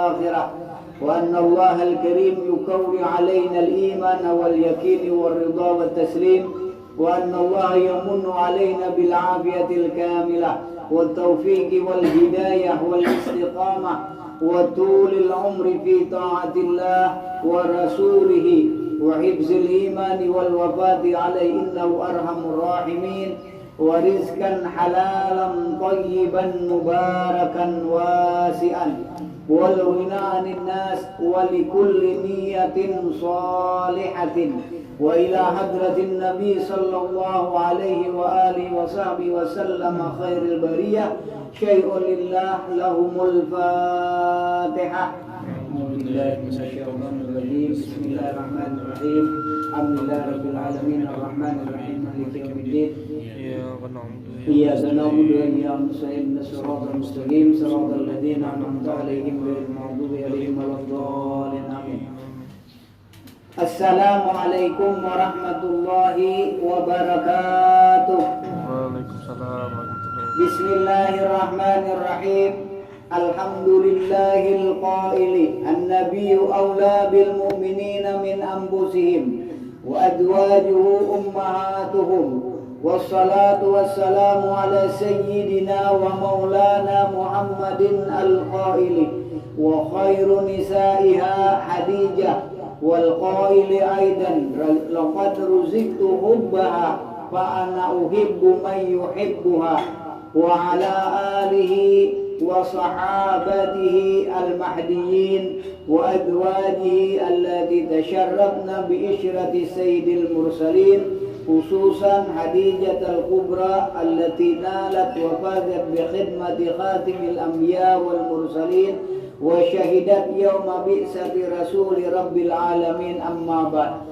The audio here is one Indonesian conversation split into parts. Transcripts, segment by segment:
والآخرة، وأن الله الكريم يكون علينا الإيمان واليقين والرضا والتسليم، وأن الله يمن علينا بالعافية الكاملة والتوفيق والهداية والاستقامة وطول العمر في طاعة الله ورسوله وحفظ الإيمان والوفاة عليه إنه أرحم الراحمين، ورزقا حلالا طيبا مباركا واسعا، والغنى عن الناس، ولكل نية صالحة. وإلى حضرة النبي صلى الله عليه وآله وصحبه وسلم خير البرية شيء لله لهم الفاتحة. بسم الله الرحمن الرحيم. الحمد لله رب العالمين الرحمن الرحيم مالك يوم الدين. إياك نعبد وإياك نستعين الصراط المستقيم صراط الذين أنعمت عليهم غير المغضوب عليهم ولا الضالين آمين. Assalamualaikum warahmatullahi wabarakatuh. Waalaikumsalam warahmatullahi wabarakatuh. Bismillahirrahmanirrahim. Alhamdulillahil qaili an-nabiyyu awla bil mu'minina min anfusihim wa azwajuhu ummahatuhum. Wassalatu wassalamu ala sayyidina wa maulana Muhammadin al-qaili wa khairu nisaiha Hadijah wal qaili aidan laqad ruziktu hubbaha fa ana uhibbu man yuhibbuha wa ala alihi wa sahabatihi al-mahdiyyin wa azwajihi allati tasharrafna bi ishrati sayyidil mursalin khususan Hadijah al-Kubra allati nalat wa fazat bi khidmati khatimil anbiya wal mursalin wa syahidat yauma bi'sati rasuli rabbil alamin amma ba'd.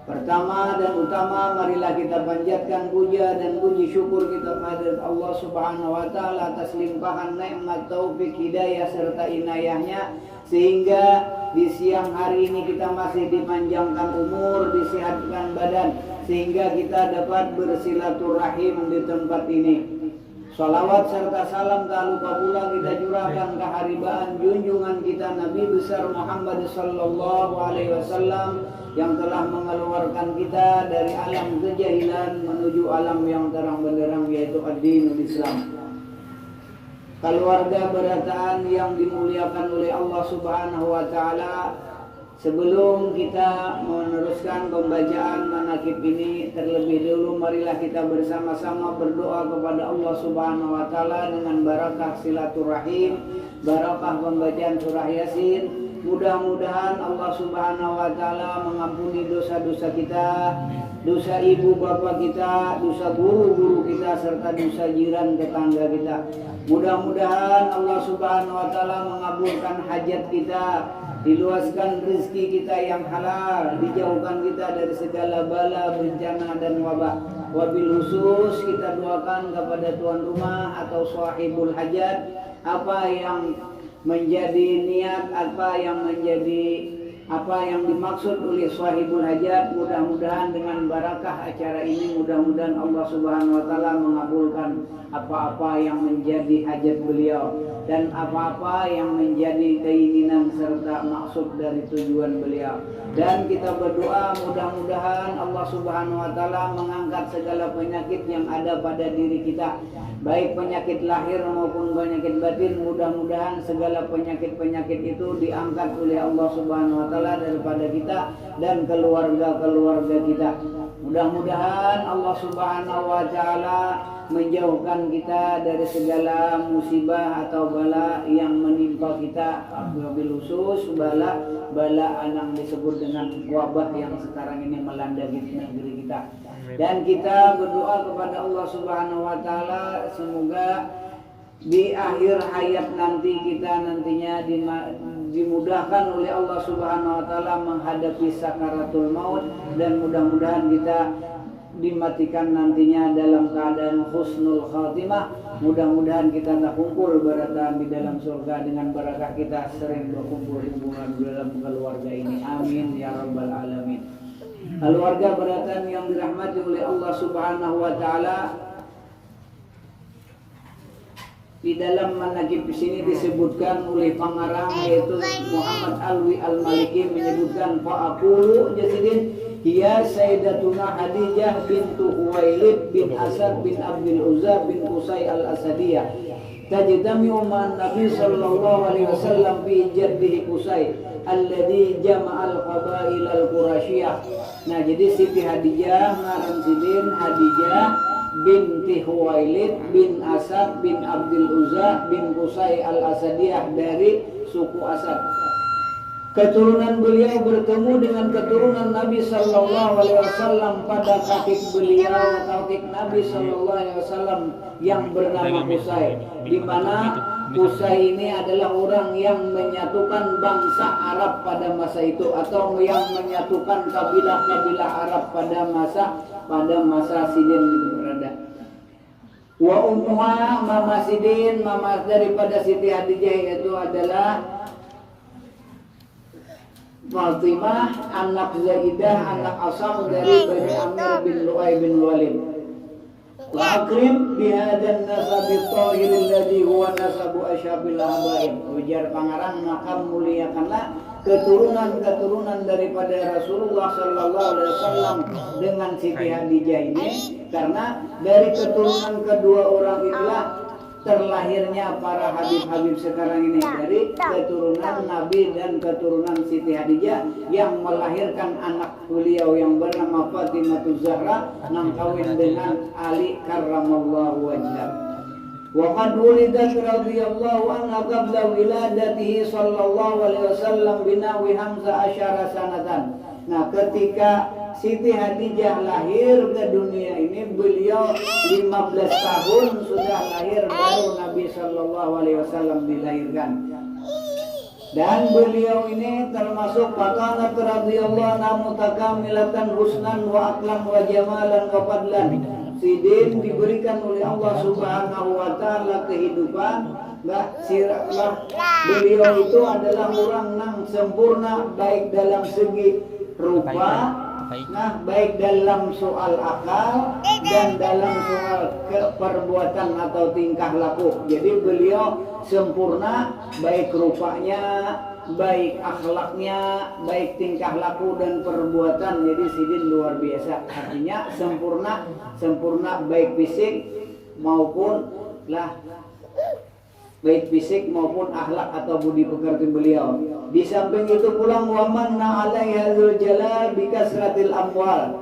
Pertama dan utama marilah kita panjatkan puja dan puji syukur kita kepada Allah Subhanahu wa taala atas limpahan nikmat taufik hidayah serta inayahnya sehingga di siang hari ini kita masih dipanjangkan umur, disehatkan badan sehingga kita dapat bersilaturahim di tempat ini. Salawat serta salam tak lupa pula kita curahkan keharibaan junjungan kita Nabi besar Muhammad sallallahu alaihi wasallam yang telah mengeluarkan kita dari alam kejahilan menuju alam yang terang benderang yaitu ad-dinul Islam. Keluarga berataan yang dimuliakan oleh Allah Subhanahu wa taala, sebelum kita meneruskan pembacaan manaqib ini, terlebih dulu marilah kita bersama-sama berdoa kepada Allah Subhanahu wa taala dengan barakah silaturahim, barakah pembacaan surah Yasin. Mudah-mudahan Allah Subhanahu wa taala mengampuni dosa-dosa kita, dosa ibu bapak kita, dosa guru-guru kita serta dosa jiran tetangga kita. Mudah-mudahan Allah Subhanahu wa taala mengabulkan hajat kita, diluaskan rezeki kita yang halal, dijauhkan kita dari segala bala, bencana dan wabah. Wabil khusus kita doakan kepada tuan rumah atau sahibul hajat, apa yang menjadi niat, apa yang dimaksud oleh sahibul hajat, mudah-mudahan dengan barakah acara ini, mudah-mudahan Allah Subhanahu wa taala mengabulkan apa-apa yang menjadi hajat beliau dan apa-apa yang menjadi keinginan serta maksud dari tujuan beliau. Dan kita berdoa mudah-mudahan Allah Subhanahu wa taala mengangkat segala penyakit yang ada pada diri kita, baik penyakit lahir maupun penyakit batin. Mudah-mudahan segala penyakit-penyakit itu diangkat oleh Allah Subhanahu wa taala daripada kita dan keluarga-keluarga kita. Mudah-mudahan Allah Subhanahu wa taala menjauhkan kita dari segala musibah atau bala yang menimpa kita, wabil khusus bala yang disebut dengan wabah yang sekarang ini melanda negeri kita. Dan kita berdoa kepada Allah Subhanahu wa taala semoga di akhir hayat nanti kita nantinya dimudahkan oleh Allah Subhanahu wa taala menghadapi sakaratul maut, dan mudah-mudahan kita dimatikan nantinya dalam keadaan husnul khatimah. Mudah-mudahan kita tak kumpul berataan di dalam surga dengan barakah kita sering berkumpul hubungan dalam keluarga ini. Amin ya rabbal alamin. Keluarga berataan yang dirahmati oleh Allah Subhanahu wa taala, Di dalam manaqib sini disebutkan oleh pengarang yaitu Muhammad Alwi Al-Maliki menyebutkan fa'aqulu jasidin hiya sayyidatuna Khadijah bintu Huwailid bin Asad bin Abdul Uzza bin Qusay Al-Asadiyah tajtami'u ma'an Nabi sallallahu alaihi wasallam fi jaddihi Qusay alladhi jama'al qabail al-Qurasiyah. Nah, jadi Siti Khadijah ngaran sidin Khadijah binti Huwailid bin Asad bin Abdul Uzza bin Qusay Al-Asadiyah dari suku Asad. Keturunan beliau bertemu dengan keturunan Nabi Sallallahu Alaihi Wasallam pada kakek beliau, kakek Nabi Sallallahu Alaihi Wasallam yang bernama Qusay, di mana Qusay ini adalah orang yang menyatukan bangsa Arab pada masa itu atau yang menyatukan kabilah-kabilah Arab pada masa Sidin itu berada. Wa ummuha mama Sidin, mama daripada Siti Khadijah itu adalah Fatimah anak Zaidah anak Asam dari Bani Amir bin Lu'ay bin Walid. Wa akrim bihadan nasabi tahir alladhi huwa nasabu asyabil habaib. Ujar pangarang maka muliakanlah keturunan daripada Rasulullah sallallahu alaihi wasallam dengan Siti Khadijah ini, karena dari keturunan kedua orang itulah terlahirnya para habib-habib sekarang ini, dari keturunan Nabi dan keturunan Siti Khadijah yang melahirkan anak beliau yang bernama Fatimah Zahra yang kawin dengan Ali karramallahu wajhah. Wa qad wulidat radhiyallahu anha qabla wiladatihi sallallahu alaihi wasallam binawi 15 sanatan. Nah, ketika Siti Khadijah lahir ke dunia ini, beliau 15 tahun sudah lahir baru Nabi Sallallahu Alaihi Wasallam dilahirkan. Dan beliau ini termasuk pakanat radhiyallahu anha mutakamilatan husnan wa aqlan wa jamalan wa fadlan. Sidin diberikan oleh Allah Subhanahu wa taala kehidupan. Beliau itu adalah orang yang sempurna baik dalam segi rupa, nah baik dalam soal akal dan dalam soal perbuatan atau tingkah laku. Jadi beliau sempurna baik rupanya, baik akhlaknya, baik tingkah laku dan perbuatan. Jadi Sidin luar biasa. Artinya sempurna baik fisik maupun baik fisik maupun akhlak atau budi pekerti beliau. Di samping itu pula wamanna alaiha dzul jalal bi kasratil amwal.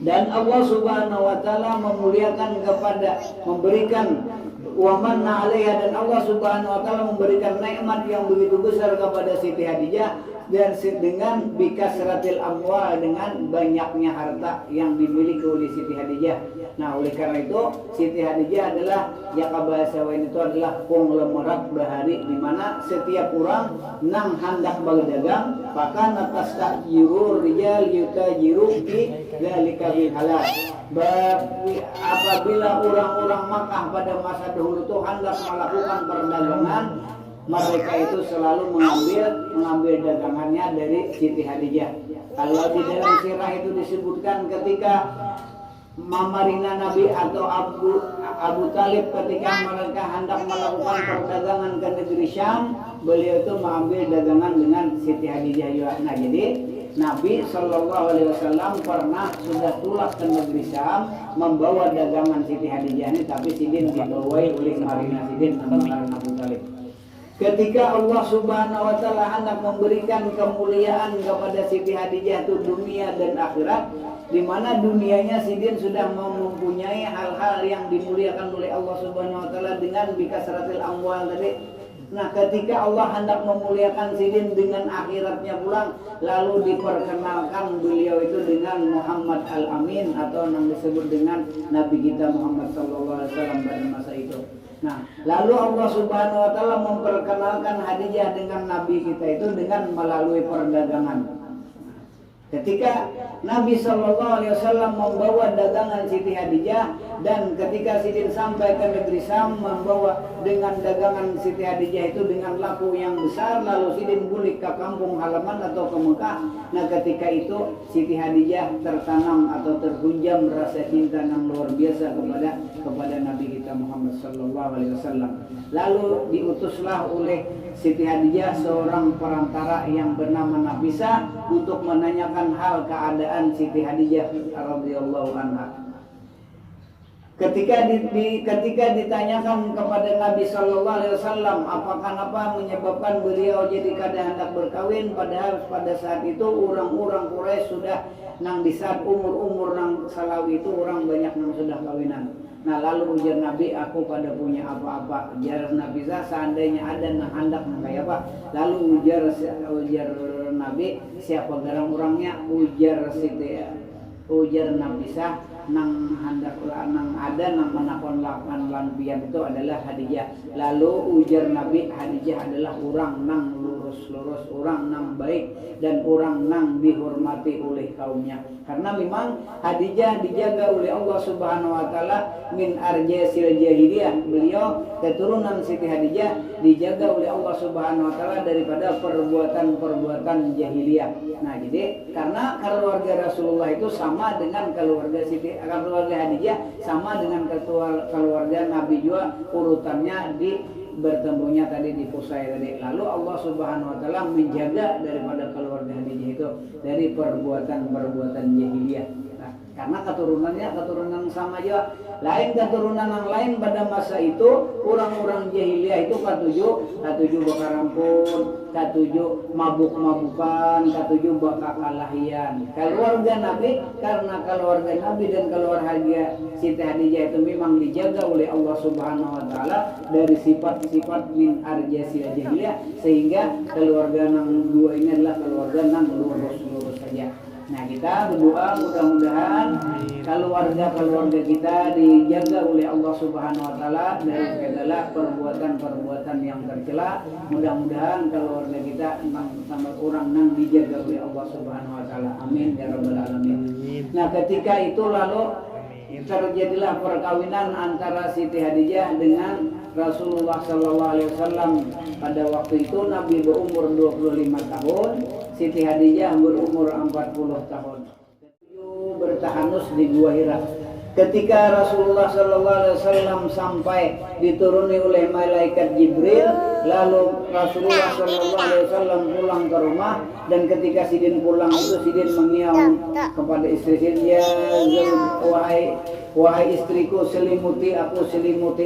Dan Allah Subhanahu wa taala memuliakan memberikan wamanna alaiha, dan Allah Subhanahu wa taala memberikan nikmat yang begitu besar kepada Siti Khadijah dan dengan bi kasratil amwal, dengan banyaknya harta yang dimiliki oleh Siti Khadijah. Nah, oleh karena itu Siti Khadijah adalah bahasa lain itu adalah konglomerat bahari, di mana setiap orang nang hendak berdagang maka atas takjirur rijal yutajiru fi dzalika bil halal. Apabila orang-orang Makkah pada masa dahulu itu hendak melakukan perdagangan, mereka itu selalu mengambil dagangannya dari Siti Khadijah. Kalau di dalam sirah itu disebutkan ketika Mamarina Nabi atau Abu Talib ketika mereka hendak melakukan perdagangan ke negeri Syam, beliau itu mengambil dagangan dengan Siti Khadijah juga. Nah, jadi Nabi Shallallahu Alaihi Wasallam pernah sudah tulak ke negeri Syam membawa dagangan Siti Khadijah ini, tapi Sidin dibawai oleh Marina Sidin sama Abu Talib. Ketika Allah Subhanahu wa taala hendak memberikan kemuliaan kepada Siti Khadijah itu dunia dan akhirat, di mana dunianya Sidin sudah mempunyai hal-hal yang dimuliakan oleh Allah Subhanahu wa taala dengan bikasratil amwal tadi. Nah, ketika Allah hendak memuliakan Sidin dengan akhiratnya pulang, lalu diperkenalkan beliau itu dengan Muhammad Al-Amin atau yang disebut dengan Nabi kita Muhammad sallallahu alaihi wasallam pada masa itu. Nah, lalu Allah Subhanahu wa taala memperkenalkan Khadijah dengan Nabi kita itu dengan melalui perdagangan. Ketika Nabi SAW membawa dagangan Siti Hadijah, dan ketika Sidin sampai ke negeri Syam membawa dengan dagangan Siti Hadijah itu dengan laku yang besar, lalu Sidin balik ke kampung halaman atau ke Mekah. Nah ketika itu Siti Hadijah tertanam atau terhunjam rasa cinta yang luar biasa kepada Nabi kita Muhammad SAW. Lalu diutuslah oleh Siti Hadijah seorang perantara yang bernama Nafisah untuk menanyakan hal keadaan Siti Hadijah radhiyallahu anha. Ketika ditanyakan kepada Nabi Sallallahu Alaihi Wasallam apa menyebabkan beliau jadi kada hendak berkawin, padahal pada saat itu orang-orang Quraisy sudah nang di saat umur nang salawi itu orang banyak yang sudah kawinan. Nah lalu ujar Nabi, aku pada punya apa-apa. Ujar Nabi, seandainya ada nang hendak nang kayak apa. Lalu ujar Nabi, siapa garang orangnya? Ujar Nabi nang hendak nang ada nang menakon lampian itu adalah Hadijah. Lalu ujar Nabi, Hadijah adalah orang nang lurus, orang nang baik, dan orang nang dihormati oleh kaumnya. Karena memang Hadijah dijaga oleh Allah Subhanahu wa taala min arjasil jahiliyah. Beliau keturunan Siti Hadijah dijaga oleh Allah Subhanahu wa taala daripada perbuatan jahiliyah. Nah, jadi karena keluarga Rasulullah itu sama dengan keluarga Hadijah sama dengan keluarga Nabi juga, urutannya di bertemunya tadi di Qusay tadi. Lalu Allah Subhanahu wa taala menjaga daripada keluarga Hadijah itu dari perbuatan jahiliyah. Nah, karena keturunan sama aja. Lain keturunan yang lain pada masa itu orang-orang jahiliyah itu katujuh bakar ampun, katujuh mabuk-mabukan, katujuh bakar kalahian. Keluarga Nabi, karena keluarga Nabi dan keluarga Siti Hadijah itu memang dijaga oleh Allah Subhanahu wa taala dari sifat-sifat min arjasil jahiliyah, sehingga keluarga nang dua ini adalah keluarga nang lurus saja. Nah kita berdoa mudah-mudahan keluarga kita dijaga oleh Allah Subhanahu wa taala dari segala perbuatan yang tercela. Mudah-mudahan keluarga kita sama orang nang dijaga oleh Allah Subhanahu wa taala. Amin ya rabbal alamin. Nah ketika itu lalu terjadilah perkawinan antara Siti Hadijah dengan Rasulullah Sallallahu Alaihi Wasallam. Pada waktu itu Nabi berumur 25 tahun, Siti Hadijah berumur 40 tahun. Bertahanus di Gua Hira. Ketika Rasulullah Sallallahu Alaihi Wasallam sampai dituruni oleh malaikat Jibril, lalu Rasulullah Sallallahu Alaihi Wasallam pulang ke rumah, dan ketika Sidin pulang itu Sidin mengiau kepada istri Sidin, ya wahai istriku, selimuti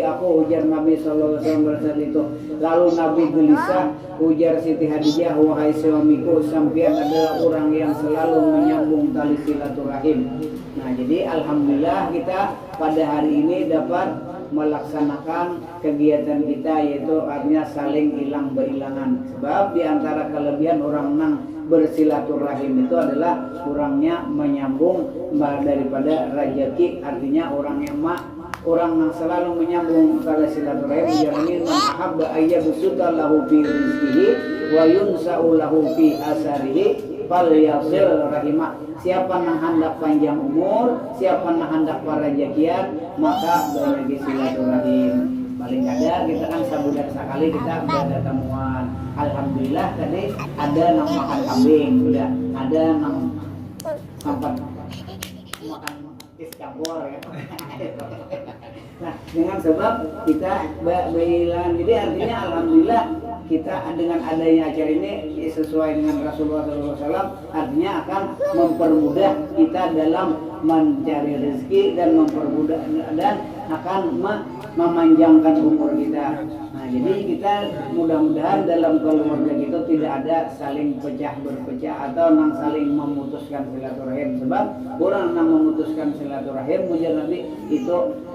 aku, ujar Nabi Sallallahu Alaihi Wasallam itu. Lalu Nabi gelisah, ujar Siti Hadijah, wahai suamiku, sampean adalah orang yang selalu menyambung tali silaturahim. Nah jadi alhamdulillah kita pada hari ini dapat melaksanakan kegiatan kita, yaitu artinya saling hilang berilangan. Sebab diantara kelebihan orang nang bersilaturahim itu adalah orangnya menyambung daripada rajaki, artinya orang yang selalu menyambung tali silaturahim. Jangan mahabba ayyabsuta lahu fi rizqihi wa yunsa'u lahu fi asarihi fal yasil rahimah. Siapa yang hendak panjang umur, siapa yang hendak parajakian, maka berbagi silaturahim. Paling ada kita kan sebulan sekali kita berada temuan. Alhamdulillah tadi ada yang makan kambing, udah ada yang sempat makan iskabor ya. Nah dengan sebab kita berhilang, jadi artinya alhamdulillah kita dengan adanya acara ini sesuai dengan Rasulullah SAW, artinya akan mempermudah kita dalam mencari rezeki dan mempermudah dan akan memanjangkan umur kita. Nah jadi kita mudah-mudahan dalam keluarga kita tidak ada saling berpecah atau nang saling memutuskan silaturahim. Sebab orang nang memutuskan silaturahim mujar nanti itu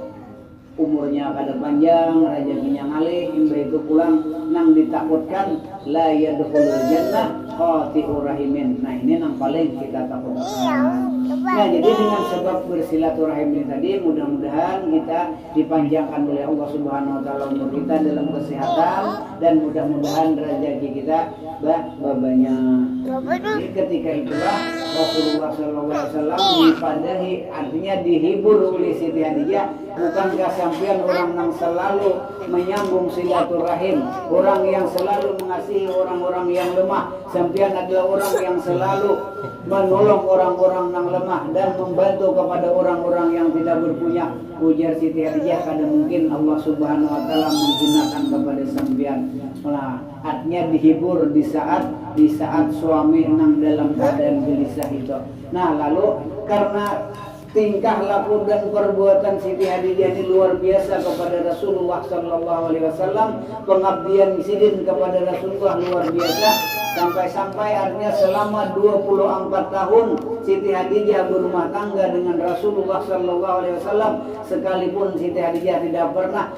umurnya kada panjang, rezekinya ngalih, imbre itu pulang nang ditakutkan la yadkhulul jannah qati'ur rahimin. Nah ini yang paling kita takutkan. Nah jadi dengan sebab bersilaturahim ini tadi, mudah-mudahan kita dipanjangkan oleh Allah Subhanahu wa taala umur kita dalam kesehatan, dan mudah-mudahan rezeki kita banyak. Jadi ketika itulah Rasulullah SAW dipadahi, artinya dihibur oleh Siti Hadijah. Bukankah sampean orang yang selalu menyambung silaturahim, orang yang selalu mengasihi orang-orang yang lemah. Sampean adalah orang yang selalu menolong orang-orang yang lemah dan membantu kepada orang-orang yang tidak berpunya. Ujar Siti Hadijah, kadang mungkin Allah Subhanahu wa taala menghinakan kepada sampean. Nah, artinya dihibur di saat suami nang dalam keadaan gelisah itu. Nah, lalu karena tingkah laku dan perbuatan Siti Hadijah ini luar biasa kepada Rasulullah Sallallahu Alaihi Wasallam, pengabdian sidin kepada Rasulullah luar biasa, sampai-sampai artinya selama 24 tahun Siti Hadijah berumah tangga dengan Rasulullah Sallallahu Alaihi Wasallam, sekalipun Siti Hadijah tidak pernah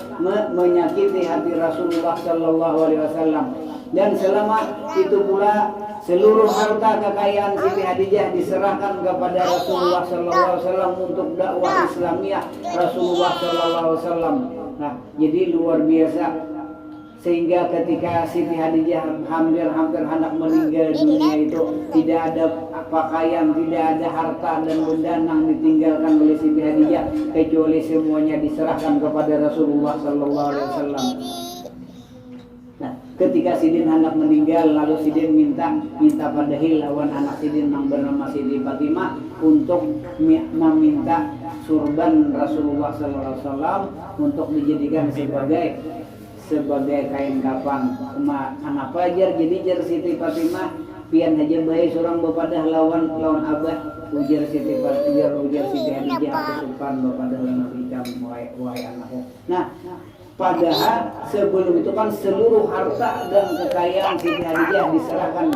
menyakiti hati Rasulullah Sallallahu Alaihi Wasallam. Dan selama itu pula seluruh harta kekayaan Siti Hadijah diserahkan kepada Rasulullah Sallallahu Alaihi Wasallam untuk dakwah Islamiyah Rasulullah Sallallahu Alaihi Wasallam. Nah, jadi luar biasa, sehingga ketika Siti Hadijah hampir hendak meninggal dunia itu tidak ada pakaian, tidak ada harta dan benda yang ditinggalkan oleh Siti Hadijah, kecuali semuanya diserahkan kepada Rasulullah Sallallahu Alaihi Wasallam. Nah, ketika Sidin hendak meninggal, lalu Sidin minta pada lawan anak Sidin yang bernama Siti Fatimah untuk meminta surban Rasulullah Sallallahu Alaihi Wasallam untuk dijadikan sebagai kain kafan. Anak pajar jadi jar Siti Fatimah pian aja bayi seorang bapadah lawan abah. Ujar Siti Hadijah, aku supan bapadah lawan hikam wahai anakku. Nah, padahal sebelum itu kan seluruh harta dan kekayaan Siti Hadijah diserahkan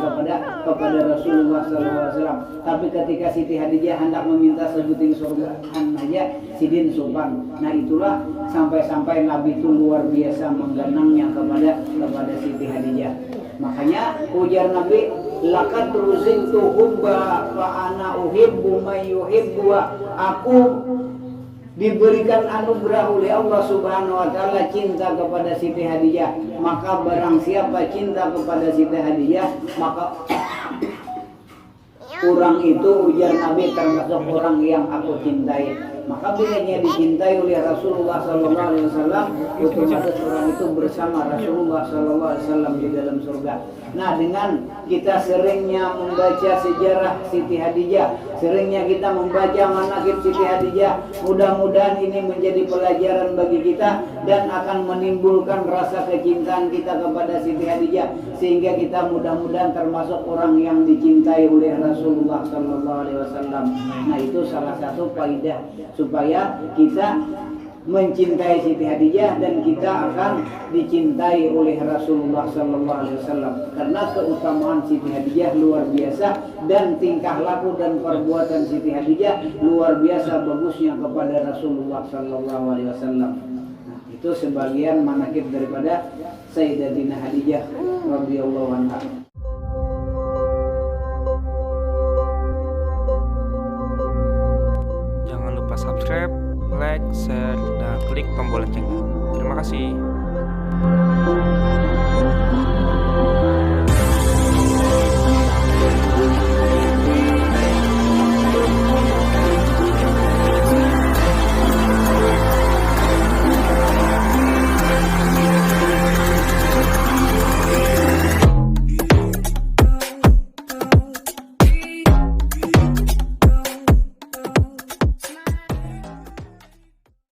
kepada Rasulullah SAW. Tapi ketika Siti Hadijah hendak meminta sebuting surga aja, Sidin supan. Nah, itulah sampai-sampai Nabi itu luar biasa menggenangnya kepada Siti Hadijah. Makanya ujar Nabi, laqad ruziqtu hubba fa ana uhibbu man yuhibbu. Aku diberikan anugerah oleh Allah Subhanahu wa taala cinta kepada Siti Hadijah. Maka barang siapa cinta kepada Siti Hadijah, maka orang itu ujar Nabi termasuk orang yang aku cintai. Maka bila dia dicintai oleh Rasulullah Sallallahu Alaihi Wasallam, otomatis orang itu bersama Rasulullah Sallallahu Alaihi Wasallam di dalam surga. Nah, dengan kita seringnya membaca sejarah Siti Hadijah, seringnya kita membaca manaqib Siti Hadijah, mudah-mudahan ini menjadi pelajaran bagi kita dan akan menimbulkan rasa kecintaan kita kepada Siti Hadijah, sehingga kita mudah-mudahan termasuk orang yang dicintai oleh Rasulullah Sallallahu Alaihi Wasallam. Nah, itu salah satu faidah supaya kita mencintai Siti Hadijah dan kita akan dicintai oleh Rasulullah Sallallahu Alaihi Wasallam, karena keutamaan Siti Hadijah luar biasa dan tingkah laku dan perbuatan Siti Hadijah luar biasa bagusnya kepada Rasulullah Sallallahu Alaihi Wasallam. Nah, itu sebagian manaqib daripada Sayyidatina Hadijah radhiyallahu anha. Jangan lupa subscribe, like, share, dan klik tombol loncengnya. Terima kasih.